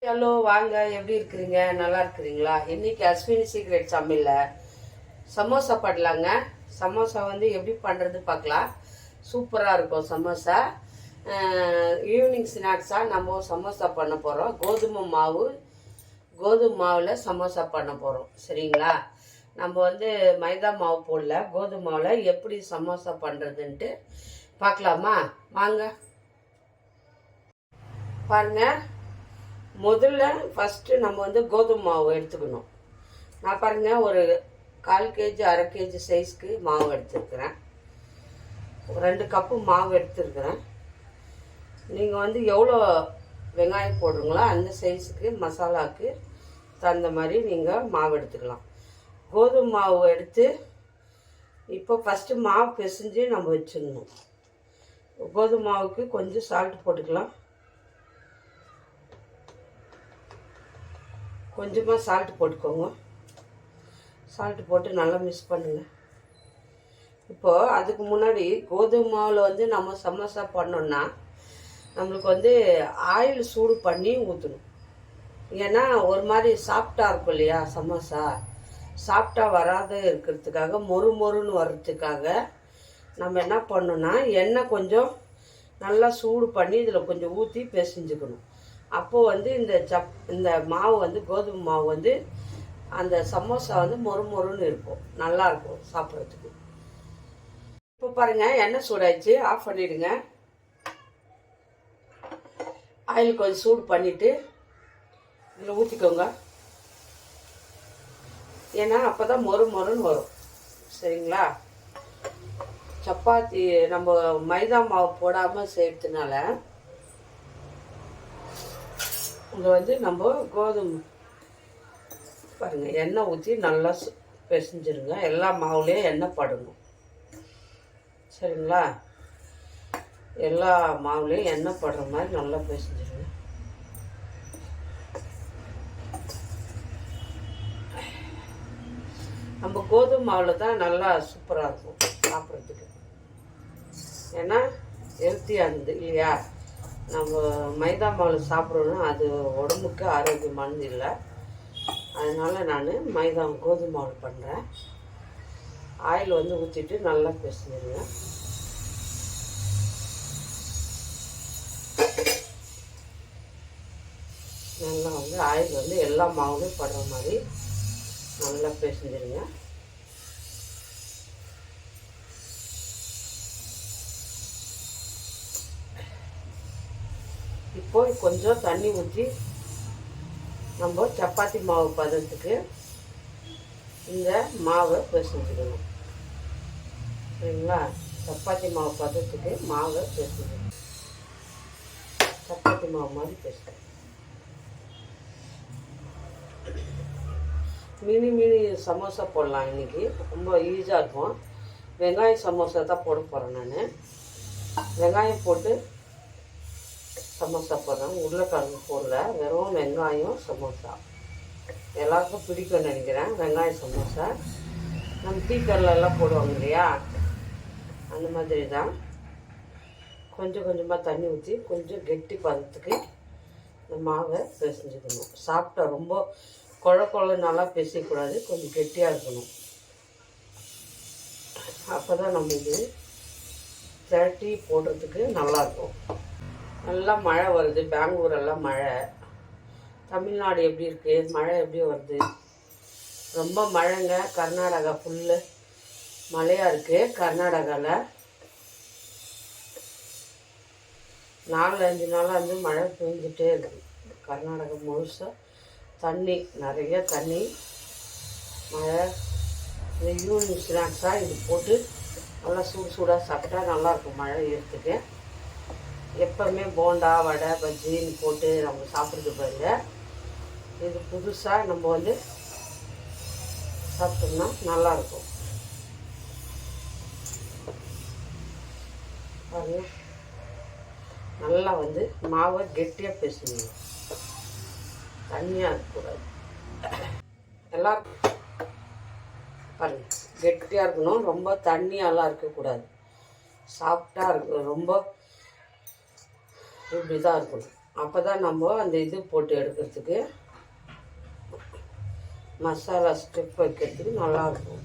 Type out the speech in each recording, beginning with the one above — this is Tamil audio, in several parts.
ஹலோ வாங்க, எப்படி இருக்கிறீங்க? நல்லா இருக்கிறீங்களா? இன்னைக்கு அஸ்வினி சீக்ரெட் சமையலில் சமோசா பண்ணலாங்க. சமோசா வந்து எப்படி பண்ணுறது பார்க்கலாம். சூப்பராக இருக்கும் சமோசா. ஈவினிங் ஸ்நாக்ஸாக நம்ம சமோசா பண்ண போகிறோம். கோதுமை மாவில் சமோசா பண்ண போகிறோம். சரிங்களா? நம்ம வந்து மைதா மாவு போடல, கோதுமை மாவில் எப்படி சமோசா பண்ணுறதுன்ட்டு பார்க்கலாமா? வாங்க பாருங்கள். முதல்ல ஃபஸ்ட்டு நம்ம வந்து கோதுமை மாவு எடுத்துக்கணும். நான் பாருங்கள், ஒரு 1/4 kg 1/2 kg சைஸ்க்கு மாவு எடுத்துருக்குறேன். 2 கப்பு மாவு எடுத்துருக்குறேன். நீங்கள் வந்து எவ்வளோ வெங்காயம் போடுறீங்களோ அந்த சைஸுக்கு மசாலாவுக்கு தகுந்த மாதிரி நீங்கள் மாவு எடுத்துக்கலாம். கோதுமை மாவு எடுத்து இப்போ ஃபஸ்ட்டு மாவு பிசைஞ்சு நம்ம வச்சுக்கணும். கோதுமை மாவுக்கு கொஞ்சம் சால்ட் போட்டுக்கலாம். கொஞ்சமாக சால்ட் போட்டுக்கோங்க. சால்ட்டு போட்டு நல்லா மிக்ஸ் பண்ணுங்கள். இப்போது அதுக்கு முன்னாடி கோதுமை மாவில் வந்து நம்ம சமோசா பண்ணோன்னா நம்மளுக்கு வந்து ஆயில் சூடு பண்ணி ஊற்றணும். ஏன்னா ஒரு மாதிரி சாஃப்டாக இருக்கும் இல்லையா சமோசா, சாஃப்டாக வராத இருக்கிறதுக்காக, மொறுன்னு வர்றதுக்காக நம்ம என்ன பண்ணோன்னா எண்ணெய் கொஞ்சம் நல்லா சூடு பண்ணி இதில் கொஞ்சம் ஊற்றி பிசைஞ்சுக்கணும். அப்போது வந்து இந்த மாவு வந்து கோதுமை மாவு வந்து அந்த சமோசா வந்து மொறுன்னு இருக்கும், நல்லாயிருக்கும் சாப்பிட்றதுக்கு. இப்போ பாருங்கள், எண்ணெய் சூடாயிடுச்சு. ஆஃப் பண்ணிவிடுங்க. ஆயில் கொஞ்சம் சூடு பண்ணிவிட்டு இதில் ஊற்றிக்கோங்க. ஏன்னா அப்போ தான் மொறுன்னு வரும். சரிங்களா? சப்பாத்தி நம்ம மைதா மாவு போடாமல் செய்கிறதுனால இங்கே வந்து நம்ம கோதுமை பாருங்கள், எண்ணெய் ஊற்றி நல்லா பிசைஞ்சிருங்க. எல்லா மாவுலேயும் எண்ணெய் படணும். சரிங்களா? எல்லா மாவுலேயும் எண்ணெய் படுற மாதிரி நல்லா பிசைஞ்சிருங்க. நம்ம கோதுமை மாவில் தான் நல்லா சூப்பராக இருக்கும் சாப்பிட்றதுக்கு. ஏன்னா ஹெல்த்தியாக இருந்தது இல்லையா? நம்ம மைதா மாவு சாப்பிட்றோன்னா அது உடம்புக்கு ஆரோக்கியமானது இல்லை. அதனால் நான் கோதுமை மாவு பண்ணுறேன். ஆயில் வந்து ஊற்றிட்டு நல்லா பிசைஞ்சிருங்க. நல்லா வந்து ஆயில் வந்து எல்லா மாவுலையும் படுற மாதிரி நல்லா பிசைஞ்சிருங்க. இப்போ கொஞ்சம் தண்ணி ஊற்றி நம்ம சப்பாத்தி மாவு பதத்துக்கு இந்த மாவை பிசைஞ்சுக்கணும். சரிங்களா? சப்பாத்தி மாவு பதத்துக்கு மாவை பிசைஞ்சுக்கணும். சப்பாத்தி மாவு மாதிரி பிசைக்கணும். மினி சமோசா போடலாம். இன்றைக்கி ரொம்ப ஈஸியாக இருக்கும். வெங்காய சமோசா தான் போட போகிறேன் நான். வெங்காயம் போட்டு சமோசா போடுறேன். உருளைக்கிழங்கு போடல, வெறும் வெங்காயம் சமோசா. எல்லாருக்கும் பிடிக்கும்னு நினைக்கிறேன் வெங்காய சமோசா. நம்ம டீக்கடலாம் போடுவாங்க இல்லையா, அந்த மாதிரி தான். கொஞ்சமாக தண்ணி ஊற்றி கொஞ்சம் கெட்டி பதத்துக்கு இந்த மாவை பிசைஞ்சுக்கணும். சாப்பிட்டா ரொம்ப குழ நல்லா பிசைக்கூடாது, கொஞ்சம் கெட்டியாக இருக்கணும். அப்போ தான் நம்ம இது திரட்டி போடுறதுக்கு நல்லாயிருக்கும். நல்லா மழை வருது. பெங்களூரெல்லாம் மழை. தமிழ்நாடு எப்படி இருக்குது? மழை எப்படி வருது? ரொம்ப மழைங்க. கர்நாடகா ஃபுல்லு மழையாக இருக்குது. கர்நாடகாவில் 4-5 நாளாக வந்து மழை பெஞ்சிட்டே இருக்குது. கர்நாடகா முழுசாக தண்ணி, நிறைய தண்ணி, மழை. இந்த ஈவினிங் ஸ்நாக்ஸாக இது போட்டு நல்லா சூடாக சாப்பிட்டா நல்லாயிருக்கும் மழை ஏறத்துக்கு. எப்போவுமே போண்டா, வடை, பஜ்ஜின்னு போட்டு நம்ம சாப்பிட்றது பாருங்க. இது புதுசாக நம்ம வந்து சாப்பிட்டோம்னா நல்லாயிருக்கும். பாருங்க, நல்லா வந்து மாவை கெட்டியாக பிசையணும். தண்ணியாக இருக்கக்கூடாது. எல்லாருக்கும் பாருங்கள், கெட்டியாக இருக்கணும். ரொம்ப தண்ணியாலாம் இருக்கக்கூடாது. சாஃப்டாக இருக்கணும். ரொம்ப இப்படி தான் இருக்கணும். அப்போ தான் நம்ம அந்த இது போட்டு எடுக்கிறதுக்கு மசாலா ஸ்டெப் வைக்கிறதுக்கு நல்லாயிருக்கும்.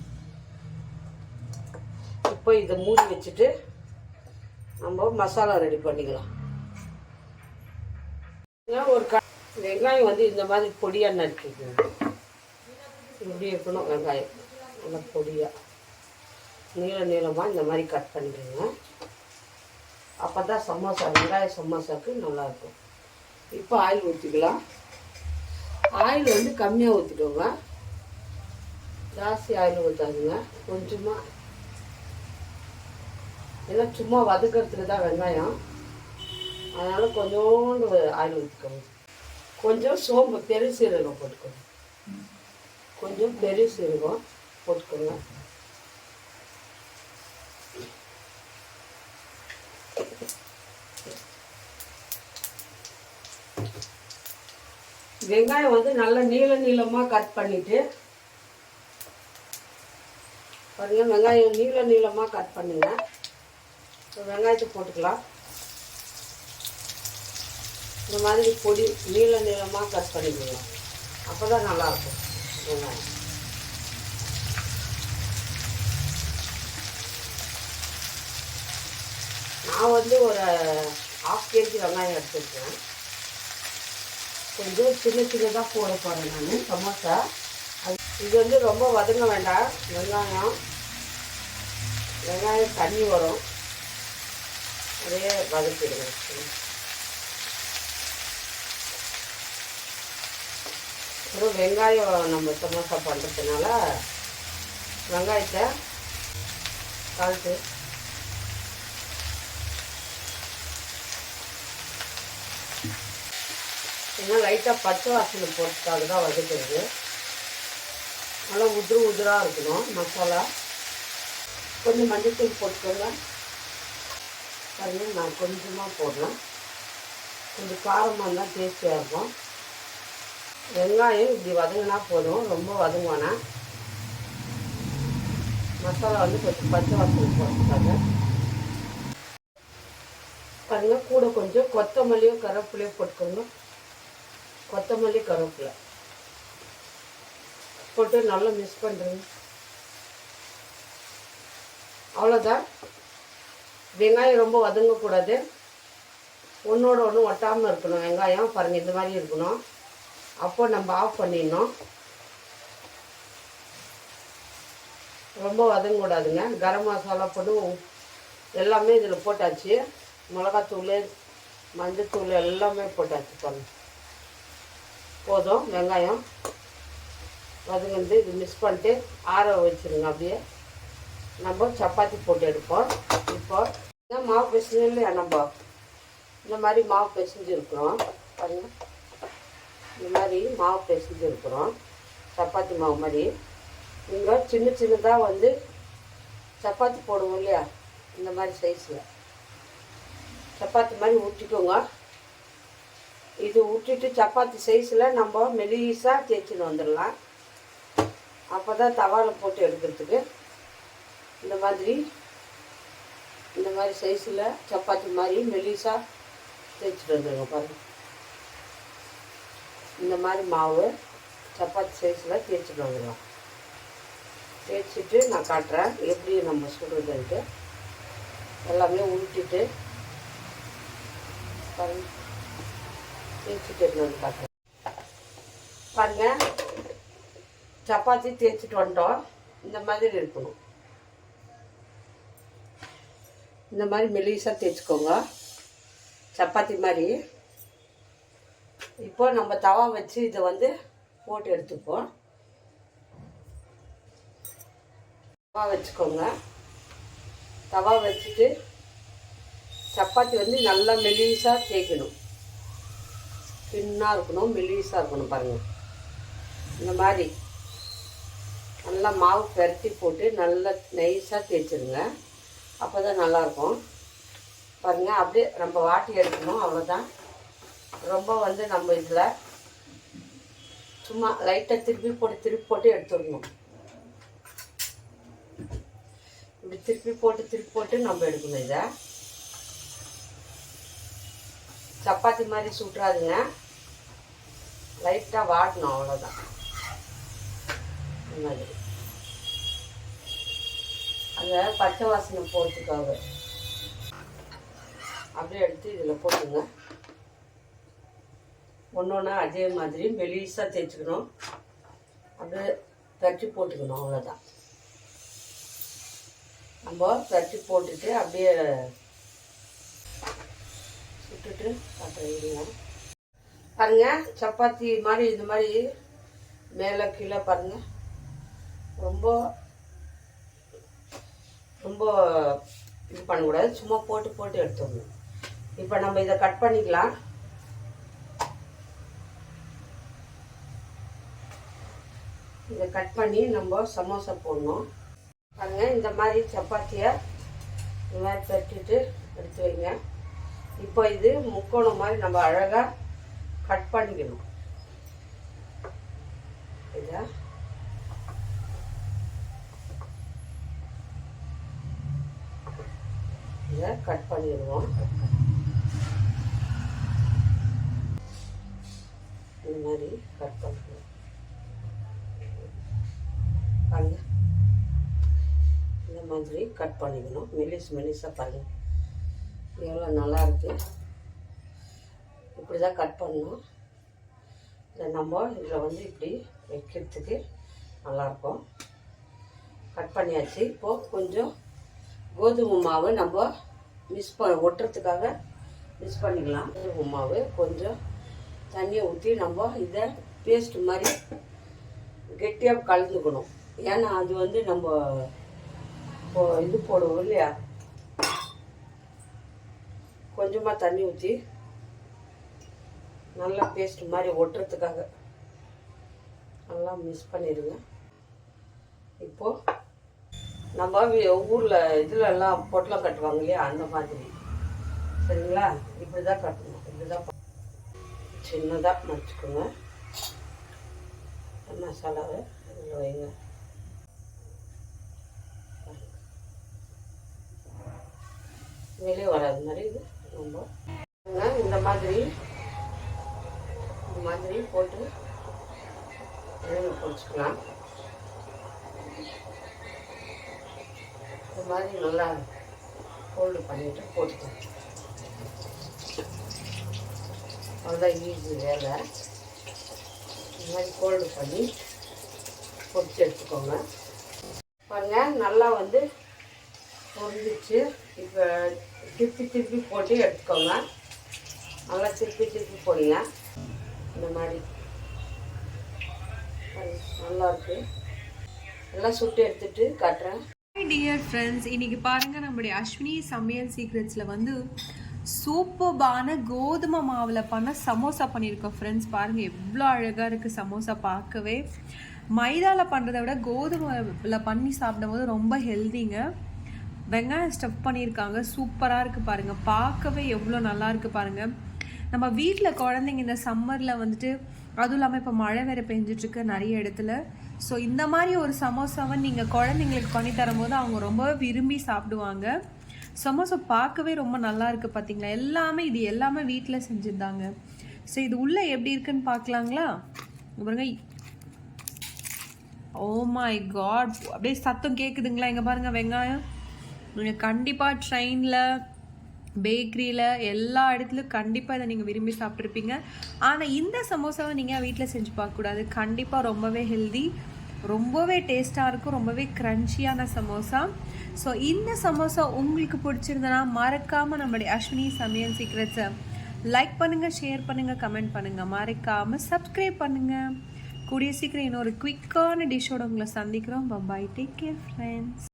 இப்போ இதை மூடி வச்சுட்டு நம்ம மசாலா ரெடி பண்ணிக்கலாம். ஒரு வெங்காயம் வந்து இந்த மாதிரி பொடியாக நறுக்கிக்கணும். இப்படி இருக்கணும் வெங்காயம், நல்லா பொடியாக நீளமாக இந்த மாதிரி கட் பண்ணிக்கோங்க. அப்போ தான் சமோசா, வெங்காய சமோசாவுக்கு நல்லாயிருக்கும். இப்போ ஆயில் ஊற்றிக்கலாம். ஆயில் வந்து கம்மியாக ஊற்றிக்கோங்க, ஜாஸ்தி ஆயில் ஊற்றாதுங்க. கொஞ்சமாக, ஏன்னா சும்மா வதக்கிறதுக்கு தான் வெங்காயம், அதனால் கொஞ்சோண்டு ஆயில் ஊற்றிக்கோங்க. கொஞ்சம் சோம்பு, பெருசீரகம் போட்டுக்கோங்க. கொஞ்சம் பெருசீரகம் போட்டுக்கோங்க. வெங்காயம் வந்து நல்லா நீளமாக கட் பண்ணிவிட்டு பாருங்கள், வெங்காயம் நீளமாக கட் பண்ணுங்க. வெங்காயத்தை போட்டுக்கலாம். இந்த மாதிரி பொடி நீளமாக கட் பண்ணிக்கலாம். அப்போ தான் நல்லாயிருக்கும் வெங்காயம். நான் வந்து ஒரு 1/2 kg வெங்காயம் எடுத்துருக்கேன். கொஞ்சம் சின்னதாக போட போகிறேன் நான் சமோசா. இது வந்து ரொம்ப வதங்க வேண்டாம். வெங்காயம் தண்ணி வரும், அதே வதக்கிடுங்க. அப்புறம் வெங்காயம் நம்ம சமோசா பண்ணுறதுனால வெங்காயத்தை கலட்டு ஏன்னா லைட்டாக பச்சை வாசனை போட்டுக்காக தான் வதக்குறது. நல்லா உதிராக இருக்கணும் மசாலா. கொஞ்சம் மஞ்சத்தூள் போட்டுக்கோங்க. பாருங்க, நான் கொஞ்சமாக போடலாம். கொஞ்சம் காரமாக இருந்தால் டேஸ்டியாக இருக்கும். வெங்காயம் இப்படி வதங்கினா போதும், ரொம்ப வதங்குவானா. மசாலா வந்து கொஞ்சம் பச்சை வாசனை போட்டுக்காங்க. பாருங்க, கூட கொஞ்சம் கொத்தமல்லியும் கருவேப்பிலையும் போட்டுக்கோங்க. கொத்தமல்லி கருவேப்பிலை போட்டு நல்லா மிக்ஸ் பண்ணுறேங்க. அவ்வளோதான். வெங்காயம் ரொம்ப வதங்கக்கூடாது, ஒன்றோட ஒன்று ஒட்டாமல் இருக்கணும். வெங்காயம் பாருங்கள் இந்த மாதிரி இருக்கணும். அப்போ நம்ம ஆஃப் பண்ணிடணும். ரொம்ப வதங்கக்கூடாதுங்க. கரம் மசாலா போட்டு எல்லாமே இதில் போட்டாச்சு. மிளகாத்தூள், மஞ்சத்தூள் எல்லாமே போட்டாச்சு. பாருங்கள், போதும். வெங்காயம் வதங்கிந்து இது மிக்ஸ் பண்ணிட்டு ஆற வச்சுருங்க. அப்படியே நம்ம சப்பாத்தி போட்டு எடுப்போம். இப்போ மாவு பிசைஞ்சு இல்லையா, நம்ம இந்த மாதிரி மாவு பிசைஞ்சுருக்குறோம். பாருங்கள், இந்த மாதிரி மாவு பிசைஞ்சுருக்குறோம், சப்பாத்தி மாவு மாதிரி. நீங்கள் சின்னதாக வந்து சப்பாத்தி போடுவோம் இல்லையா, இந்த மாதிரி சைஸில் சப்பாத்தி மாதிரி ஊற்றிக்கோங்க. இது விட்டுட்டு சப்பாத்தி சைஸில் நம்ம மெலிசாக தேய்ச்சின்னு வந்துடலாம். அப்போ தான் தவாவில் போட்டு எடுக்கிறதுக்கு இந்த மாதிரி சைஸில் சப்பாத்தி மாதிரி மெலிசாக தேய்ச்சிட்டு வந்துடுங்க. பாருங்கள், இந்த மாதிரி மாவு சப்பாத்தி சைஸில் தேய்ச்சிட்டு வந்துடலாம். தேய்ச்சிட்டு நான் காட்டுறேன் எப்படி நம்ம சுடுறதுன்ட்டு. எல்லாமே உருட்டிட்டு பாருங்கள், தேய்ச்சிட்டு வந்து காட்டுறேன். பாருங்கள், சப்பாத்தி தேய்ச்சிட்டு வந்துட்டோம். இந்த மாதிரி இருக்கணும். இந்த மாதிரி மெலிசாக தேய்ச்சிக்கோங்க, சப்பாத்தி மாதிரி. இப்போ நம்ம தவா வச்சு இதை வந்து போட்டு எடுத்துப்போம். தவா வச்சுக்கோங்க. தவா வச்சுட்டு சப்பாத்தி வந்து நல்லா மெலிசாக தேய்க்கணும். தின்னாக இருக்கணும், மெலிசாக இருக்கணும். பாருங்கள், இந்த மாதிரி நல்லா மாவு பரட்டி போட்டு நல்லா நைஸாக தேய்ச்சிருங்க. அப்போ தான் நல்லாயிருக்கும். பாருங்கள், அப்படியே நம்ம வாட்டி எடுக்கணும், அவ்வளோதான். ரொம்ப வந்து நம்ம இதில் சும்மா லைட்டாக திருப்பி போட்டு எடுத்துடணும். இப்படி திருப்பி போட்டு நம்ம எடுக்கணும். இதை சப்பாத்தி மாதிரி சுட்டுறாதுங்க, லைட்டாக வாட்டணும், அவ்வளோதான். இந்த மாதிரி அந்த பச்சை வாசனை போகிறதுக்காக அப்படியே எடுத்து இதில் போட்டுங்க. ஒன்று ஒன்றா அதே மாதிரி மெலிசாக தேய்ச்சிக்கணும், அப்படியே தட்டி போட்டுக்கணும், அவ்வளோதான். நம்ம தட்டி போட்டுட்டு அப்படியே சுட்டுட்டு காட்டுறீங்க. பாருங்கள், சப்பாத்தி மாதிரி இந்த மாதிரி மேலே கீழே பாருங்கள், ரொம்ப ரொம்ப இது பண்ணக்கூடாது, சும்மா போட்டு போட்டு எடுத்துடணும். இப்போ நம்ம இதை கட் பண்ணிக்கலாம். இதை கட் பண்ணி நம்ம சமோசா போடணும். பாருங்க, இந்த மாதிரி சப்பாத்தியை இந்த மாதிரி தட்டிட்டு எடுத்து வைங்க. இப்போ இது முக்கோணம் மாதிரி நம்ம அழகாக கட் பண்ணிக்கணும். இதை கட் பண்ணிடுவோம். இந்த மாதிரி கட் பண்ணிடுவோம். பாருங்க, இந்த மாதிரி கட் பண்ணிக்கணும், மெலிசாக. பாருங்கள் எவ்வளோ நல்லா இருக்கு. இப்படி தான் கட் பண்ணணும். இதை நம்ம இதில் வந்து இப்படி வைக்கிறதுக்கு நல்லாயிருக்கும். கட் பண்ணியாச்சு. இப்போது கொஞ்சம் கோதுமை மாவு நம்ம ஒட்டுறதுக்காக மிக்ஸ் பண்ணிக்கலாம். கோதுமை மாவு கொஞ்சம் தண்ணியை ஊற்றி நம்ம இதை பேஸ்ட் மாதிரி கெட்டியாக கலந்துக்கணும். ஏன்னா அது வந்து நம்ம இது போடுவோம் இல்லையா, கொஞ்சமாக தண்ணி ஊற்றி நல்லா பேஸ்ட் மாதிரி ஒட்டுறதுக்காக நல்லா மிக்ஸ் பண்ணிடுங்க. இப்போது நம்ம ஊரில் இதில் எல்லாம் பொட்டலம் கட்டுவாங்க இல்லையா, அந்த மாதிரி. சரிங்களா? இப்படி தான் கட்டணும். இப்படி தான் சின்னதாக மடிச்சுக்கோங்க. மசாலாவை இதில் வைங்க. வெளியே வராது மாதிரி இது நம்ம இந்த மாதிரி போட்டு பொரிச்சுக்கலாம். இந்த மாதிரி நல்லா ஃபோல்டு பண்ணிவிட்டு போட்டுக்கலாம். அவ்வளோதான், ஈஸி வேலை. இந்த மாதிரி ஃபோல்டு பண்ணி பொரிச்சு எடுத்துக்கோங்க. பாருங்கள், நல்லா வந்து பொரிஞ்சிச்சு. இப்போ திருப்பி போட்டு எடுத்துக்கோங்க. நல்லா திருப்பி போடுங்க. இந்த மாதிரி நல்லாயிருக்கு. எல்லாம் சுட்டு எடுத்துட்டு காட்டுறேன். டியர் ஃப்ரெண்ட்ஸ், இன்னைக்கு பாருங்க, நம்முடைய அஸ்வினி சமையல் சீக்ரெட்ஸில் வந்து சூப்பர்பான கோதுமை மாவில் பண்ண சமோசா பண்ணியிருக்கோம். ஃப்ரெண்ட்ஸ் பாருங்க, எவ்வளோ அழகாக இருக்குது சமோசா பார்க்கவே. மைதாவில் பண்ணுறதை விட கோதுமையில் பண்ணி சாப்பிடும்போது ரொம்ப ஹெல்திங்க. வெங்காயம் ஸ்டஃப் பண்ணியிருக்காங்க, சூப்பராக இருக்குது பாருங்கள். பார்க்கவே எவ்வளோ நல்லா இருக்குது பாருங்கள். நம்ம வீட்டில் குழந்தைங்க இந்த சம்மரில் வந்துட்டு, அதுவும் இல்லாமல் இப்போ மழை வேறு பெஞ்சிட்ருக்கு நிறைய இடத்துல. ஸோ இந்த மாதிரி ஒரு சமோசாவை நீங்கள் குழந்தைங்களுக்கு பண்ணி தரும்போது அவங்க ரொம்பவே விரும்பி சாப்பிடுவாங்க. சமோசா பார்க்கவே ரொம்ப நல்லா இருக்குது பார்த்தீங்களா. இது எல்லாமே வீட்டில் செஞ்சுருந்தாங்க. ஸோ இது உள்ளே எப்படி இருக்குன்னு பார்க்கலாங்களா? பாருங்க, ஓ மை காட், அப்படியே சத்தம் கேட்குதுங்களா? இங்கே பாருங்கள், வெங்காயம். நீங்கள் கண்டிப்பாக ட்ரெயினில், பேக்கரியில், எல்லா இடத்துலையும் கண்டிப்பாக இதை நீங்கள் விரும்பி சாப்பிட்ருப்பீங்க. ஆனால் இந்த சமோசாவை நீங்கள் வீட்டில் செஞ்சு பார்க்கக்கூடாது. கண்டிப்பாக ரொம்பவே ஹெல்தி, ரொம்பவே டேஸ்ட்டாக இருக்கும், ரொம்பவே க்ரன்ச்சியான சமோசா. ஸோ இந்த சமோசா உங்களுக்கு பிடிச்சிருந்தனா மறக்காமல் நம்மளுடைய அஸ்வினி சமையல் சீக்ரெட்ஸை லைக் பண்ணுங்கள், ஷேர் பண்ணுங்கள், கமெண்ட் பண்ணுங்கள். மறக்காமல் சப்ஸ்கிரைப் பண்ணுங்கள். கூடிய சீக்கிரம் இன்னொரு குவிக்கான டிஷ்ஷோட உங்களை சந்திக்கிறோம். பாய், டேக் கேர் ஃப்ரெண்ட்ஸ்.